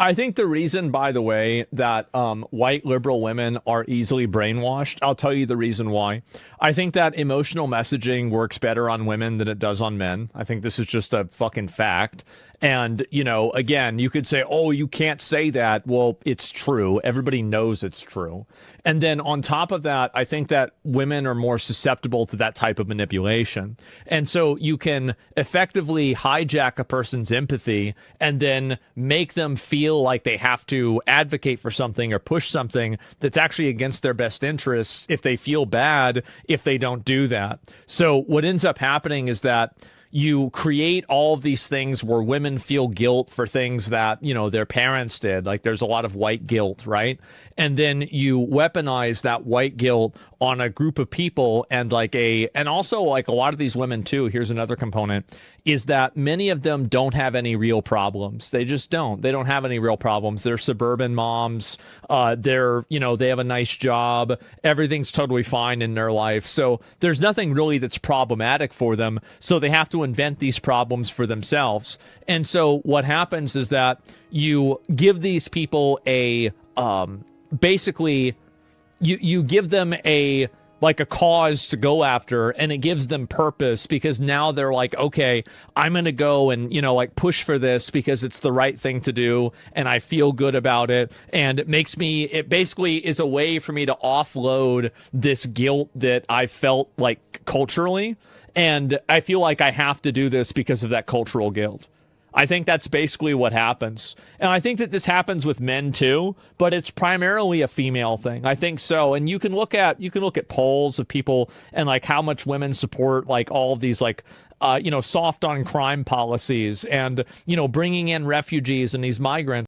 I think the reason, by the way, that white liberal women are easily brainwashed, I'll tell you the reason why. I think that emotional messaging works better on women than it does on men. I think this is just a fucking fact. And, you know, again, you could say, oh, you can't say that. Well, it's true. Everybody knows it's true. And then on top of that, I think that women are more susceptible to that type of manipulation. And so you can effectively hijack a person's empathy and then make them feel like they have to advocate for something or push something that's actually against their best interests if they feel bad if they don't do that. So what ends up happening is that you create all of these things where women feel guilt for things that, you know, their parents did. Like there's a lot of white guilt, right? And then you weaponize that white guilt on a group of people and also like a lot of these women too. Here's another component is that many of them don't have any real problems. They just don't. They don't have any real problems. They're suburban moms. They have a nice job. Everything's totally fine in their life. So there's nothing really that's problematic for them. So they have to invent these problems for themselves. And so what happens is that you give these people basically you give them a cause to go after, and it gives them purpose because now they're like, okay, I'm going to go and, push for this because it's the right thing to do. And I feel good about it. And it basically is a way for me to offload this guilt that I felt like culturally. And I feel like I have to do this because of that cultural guilt. I think that's basically what happens. And I think that this happens with men too, but it's primarily a female thing. I think so. And you can look at polls of people and like how much women support like all of these soft on crime policies and, bringing in refugees and these migrants.